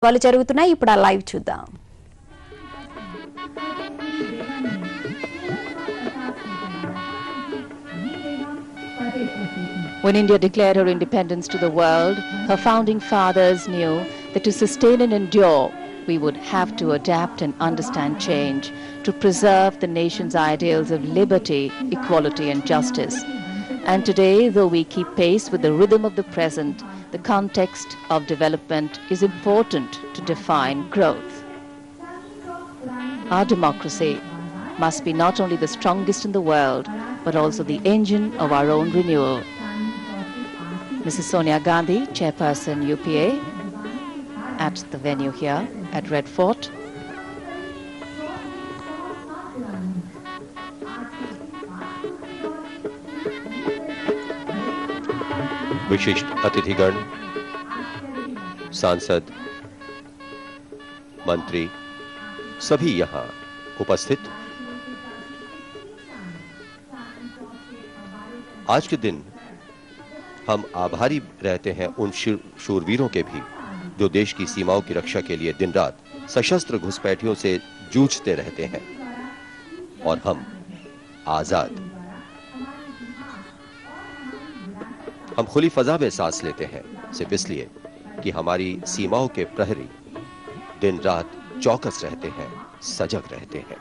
వాళ్ళు జరుగుతున్నాయి. ఇప్పుడు ఆ లైవ్ చూద్దాం. When India declared her independence to the world, her founding fathers knew that to sustain and endure, we would have to adapt and understand change to preserve the nation's ideals of liberty, equality and justice. And today, though we keep pace with the rhythm of the present, the context of development is important to define growth. Our democracy must be not only the strongest in the world, but also the engine of our own renewal. Mrs. Sonia Gandhi, Chairperson UPA, at the venue here at Red Fort. विशिष्ट अतिथिगण, सांसद, मंत्री, सभी यहां उपस्थित। आज के दिन हम आभारी रहते हैं उन शूरवीरों के भी जो देश की सीमाओं की रक्षा के लिए दिन रात सशस्त्र घुसपैठियों से जूझते रहते हैं और हम आजाद, हम खुली फजा में सांस लेते हैं सिर्फ इसलिए कि हमारी सीमाओं के प्रहरी दिन रात चौकस रहते हैं, सजग रहते हैं।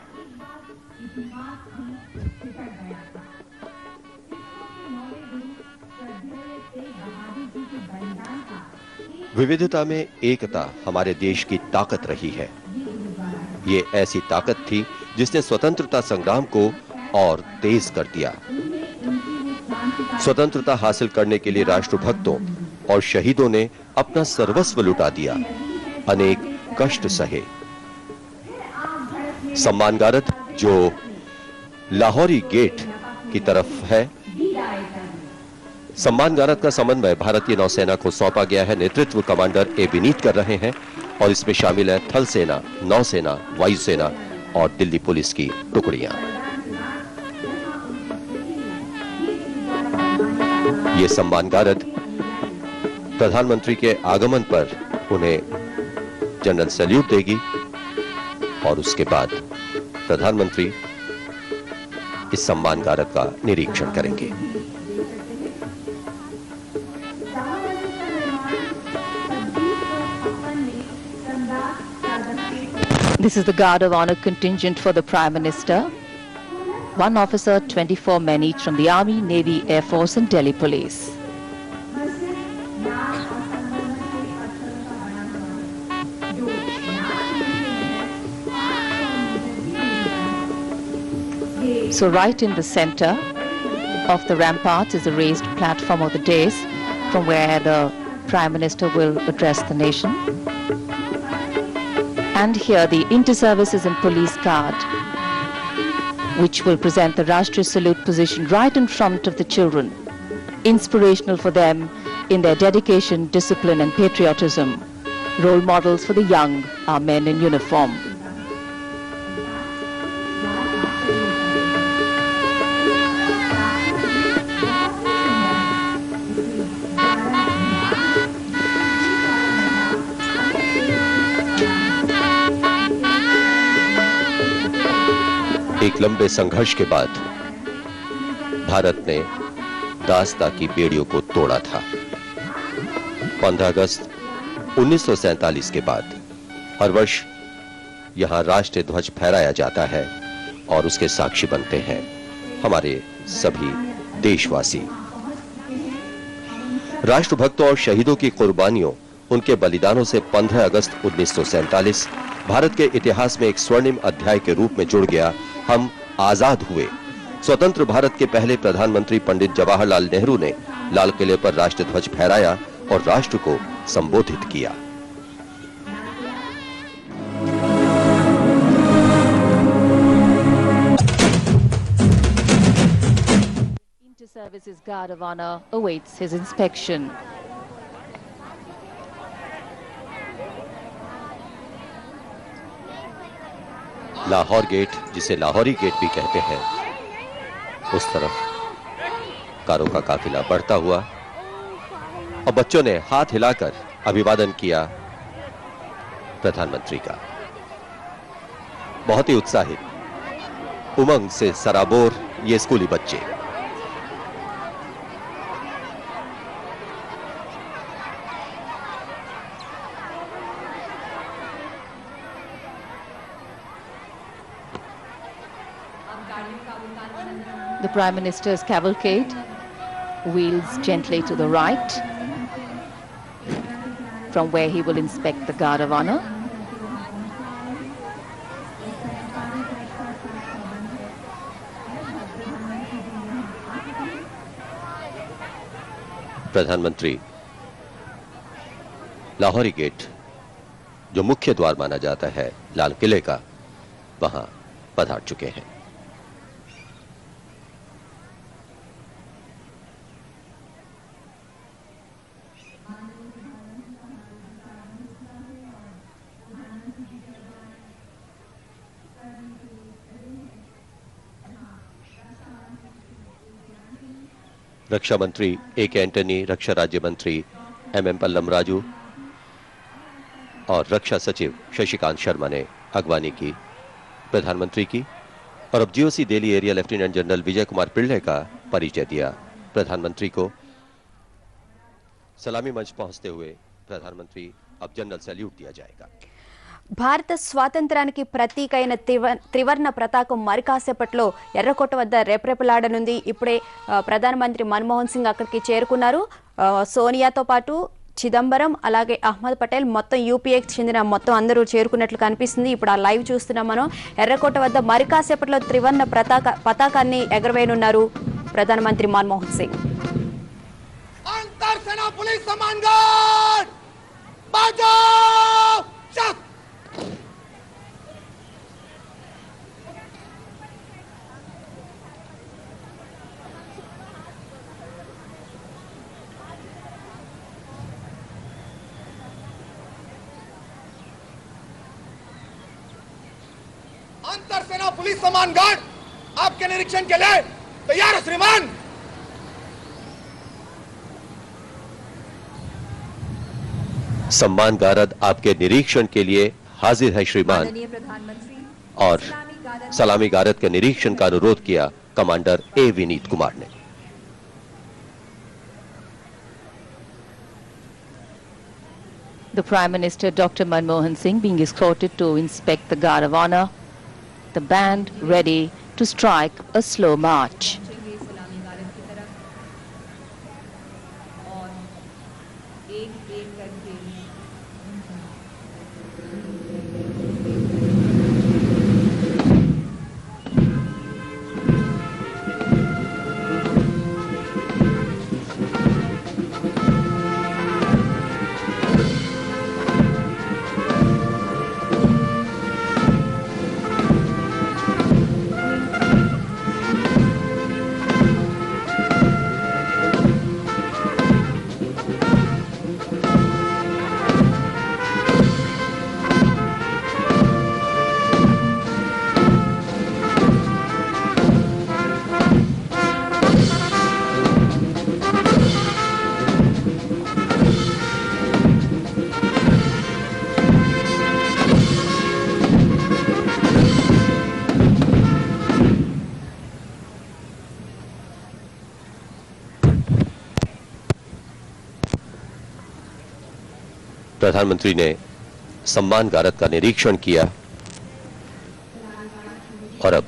विविधता में एकता हमारे देश की ताकत रही है। ये ऐसी ताकत थी जिसने स्वतंत्रता संग्राम को और तेज कर दिया। स्वतंत्रता हासिल करने के लिए राष्ट्रभक्तों और शहीदों ने अपना सर्वस्व लुटा दिया, अनेक कष्ट सहे। सम्मान गारद जो लाहौरी गेट की तरफ है, सम्मान गारद का समन्वय भारतीय नौसेना को सौंपा गया है। नेतृत्व कमांडर ए विनीत कर रहे हैं और इसमें शामिल है थल सेना, नौसेना, वायुसेना और दिल्ली पुलिस की टुकड़ियां। ये सम्मान गारद प्रधानमंत्री के आगमन पर उन्हें जनरल सैल्यूट देगी और उसके बाद प्रधानमंत्री इस सम्मान गारद का निरीक्षण करेंगे। This is the Guard of Honor contingent for the Prime Minister. 1 officer, 24 men each from the Army, Navy, Air Force and Delhi Police. So right in the center of the ramparts is a raised platform of the dais from where the Prime Minister will address the nation. And here the Inter-Services and Police Guard, which will present the Rashtriya Salute positioned right in front of the children, inspirational for them in their dedication, discipline and patriotism. Role models for the young are men in uniform. एक लंबे संघर्ष के बाद भारत ने दासता की बेड़ियों को तोड़ा था। 15 अगस्त 1947 के बाद हर वर्ष यहां राष्ट्रीय ध्वज फहराया जाता है और उसके साक्षी बनते हैं हमारे सभी देशवासी। राष्ट्रभक्तों और शहीदों की कुर्बानियों, उनके बलिदानों से 15 अगस्त 1947 भारत के इतिहास में एक स्वर्णिम अध्याय के रूप में जुड़ गया। हम आजाद हुए। स्वतंत्र भारत के पहले प्रधानमंत्री पंडित जवाहरलाल नेहरू ने लाल किले पर राष्ट्रीय ध्वज फहराया और राष्ट्र को संबोधित किया। Inter-Services Guard of Honor awaits his inspection. Lahore gate, जिसे लाहौरी गेट भी कहते हैं, उस तरफ कारों का काफिला बढ़ता हुआ और बच्चों ने हाथ हिलाकर अभिवादन किया प्रधानमंत्री का। बहुत ही उत्साहित, उमंग से सराबोर ये स्कूली बच्चे। The Prime Minister's cavalcade wheels gently to the right, from where he will inspect the Guard of Honor. प्रधानमंत्री लाहौरी गेट, जो मुख्य द्वार माना जाता है लाल किले का, वहां पधार चुके हैं। रक्षा मंत्री A.K. एंटनी, रक्षा राज्य मंत्री M.M. पल्लम राजू और रक्षा सचिव शशिकांत शर्मा ने अगवानी की प्रधानमंत्री की, और अब GOC Delhi area lieutenant general Vijay Kumar Pillai का परिचय दिया प्रधानमंत्री को। सलामी मंच पहुंचते हुए प्रधानमंत्री अब जनरल सैल्यूट दिया जाएगा। భారత స్వాతంత్రానికి ప్రతీక అయిన త్రివర్ణ పతాకం మరికాసేపట్లో ఎర్రకోట వద్ద రేపరేపలాడనుంది. ఇప్పుడే ప్రధానమంత్రి మన్మోహన్ సింగ్ అక్కడికి చేరుకున్నారు. సోనియాతో పాటు చిదంబరం, అలాగే అహ్మద్ పటేల్, మొత్తం యూపీఏకి చెందిన మొత్తం అందరూ చేరుకున్నట్లు కనిపిస్తుంది. ఇప్పుడు ఆ లైవ్ చూస్తున్నాం మనం. ఎర్రకోట వద్ద మరికాసేపట్లో త్రివర్ణ పతాకాన్ని ఎగరవేయనున్నారు ప్రధానమంత్రి మన్మోహన్ సింగ్. अंतर सेना पुलिस सम्मान गार्ड आपके निरीक्षण के लिए तैयार है श्रीमान। सम्मान गारद आपके निरीक्षण के लिए हाजिर है श्रीमान। और सलामी गारद के निरीक्षण का अनुरोध किया कमांडर A. विनीत कुमार ने। The Prime Minister Dr. Manmohan Singh being escorted to inspect the Guard of Honor. The band ready to strike a slow march. प्रधानमंत्री ने सम्मान गारद का निरीक्षण किया और अब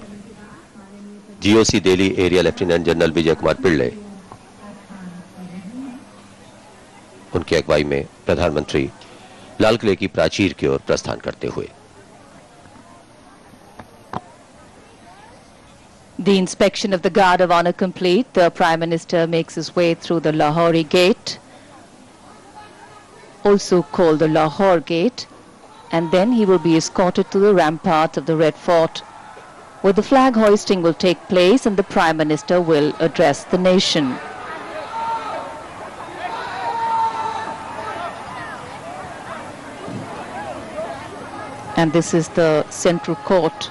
GOC Delhi area lieutenant general Vijay Kumar Pillai, उनकी अगुवाई में प्रधानमंत्री लाल किले की प्राचीर की ओर प्रस्थान करते हुए। The inspection of the Guard of Honor complete, the Prime Minister makes his way through the Lahori Gate, also called the Lahore Gate, and then he will be escorted to the rampart of the Red Fort, where the flag hoisting will take place and the Prime Minister will address the nation. And this is the central court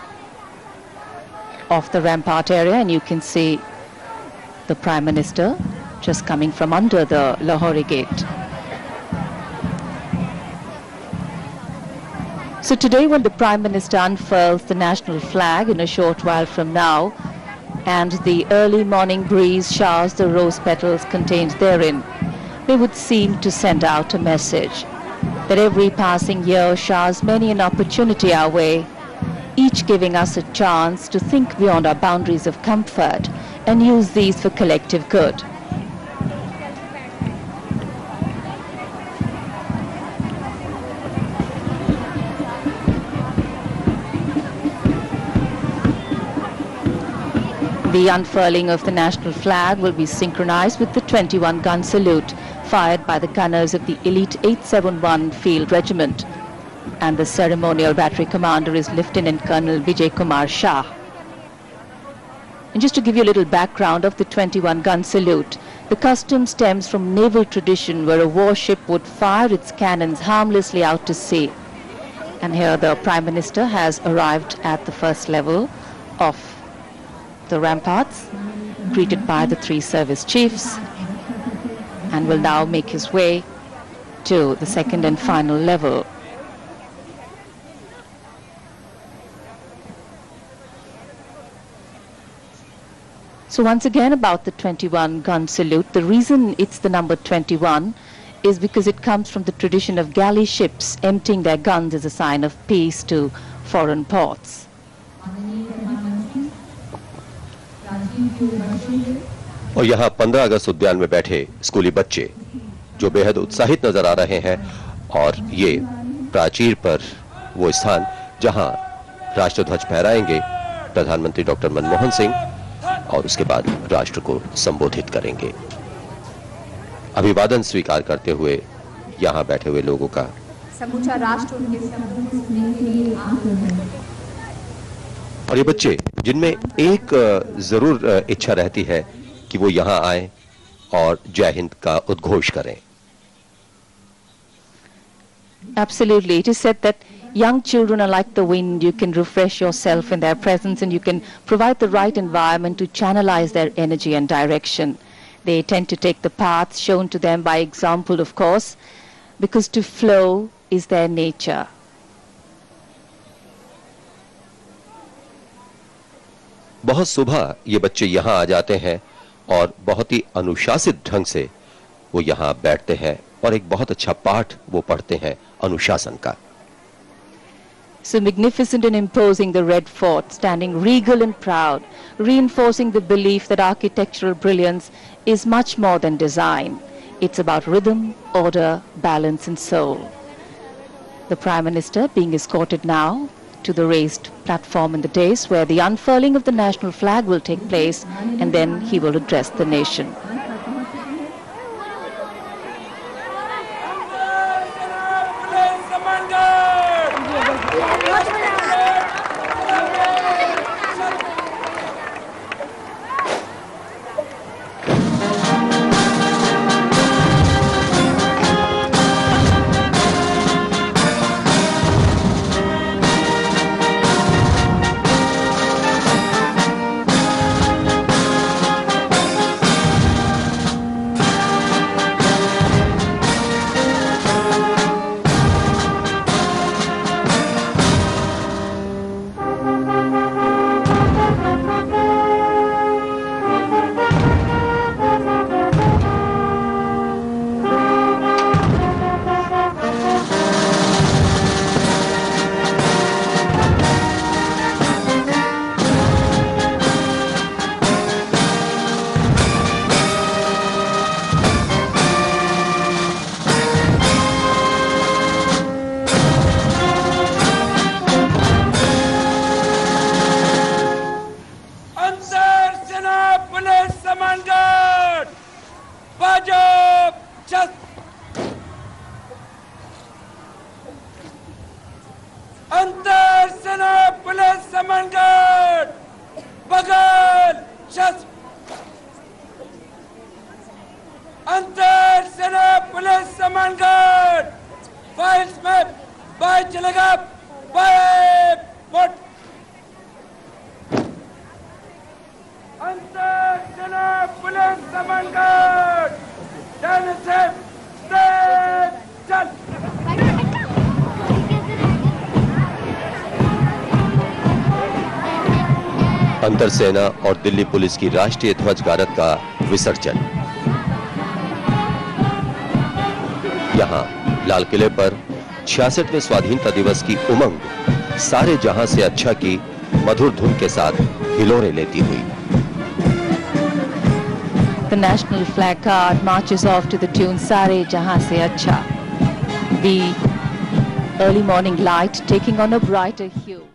of the rampart area, and you can see the Prime Minister just coming from under the Lahori Gate. So today, when the Prime Minister unfurls the national flag in a short while from now, and the early morning breeze showers the rose petals contained therein, they would seem to send out a message that every passing year showers many an opportunity our way, each giving us a chance to think beyond our boundaries of comfort and use these for collective good. The unfurling of the national flag will be synchronized with the 21-gun salute fired by the gunners of the elite 871 Field Regiment. And the ceremonial battery commander is Lieutenant Colonel Vijay Kumar Shah. And just to give you a little background of the 21-gun salute, the custom stems from naval tradition where a warship would fire its cannons harmlessly out to sea. And here the Prime Minister has arrived at the first level of the ramparts, greeted by the three service chiefs, and will now make his way to the second and final level. So once again about the 21-gun salute, the reason it's the number 21 is because it comes from the tradition of galley ships emptying their guns as a sign of peace to foreign ports. और यहाँ 15 अगस्त उद्यान में बैठे स्कूली बच्चे जो बेहद उत्साहित नजर आ रहे हैं, और ये प्राचीर पर वो स्थान जहां राष्ट्रध्वज फहराएंगे प्रधानमंत्री डॉक्टर मनमोहन सिंह, और उसके बाद राष्ट्र को संबोधित करेंगे। अभिवादन स्वीकार करते हुए यहां बैठे हुए लोगों का समूचा राष्ट्र उनके और ये बच्चे जिनमें एक जरूर इच्छा रहती है कि वो यहां आए और जय हिंद का उद्घोष करें। Absolutely. It is said that young children are like the wind. You can refresh yourself in their presence and you can provide the right environment to channelize their energy and direction. They tend to take the path shown to them by example, of course, because to flow is their nature. बहुत सुबह ये बच्चे यहां आ जाते हैं और बहुत ही अनुशासित ढंग से वो यहां बैठते हैं और एक बहुत अच्छा पाठ वो पढ़ते हैं अनुशासन का। So magnificent and imposing, the Red Fort, standing regal and proud, reinforcing the belief that architectural brilliance is much more than design. It's about rhythm, order, balance and soul. The Prime Minister being escorted now to the raised platform in the dais where the unfurling of the national flag will take place, and then he will address the nation. अंतर सेना और Delhi police की राष्ट्रीय ध्वज गारद का विसर्जन। यहां लाल किले पर 66वें स्वाधीनता दिवस की उमंग सारे जहां से अच्छा की मधुर धुन के साथ हिलोरे लेती हुई। The national flag guard marches off to the tune Sare Jahan Se Acha. The early morning light taking on a brighter hue.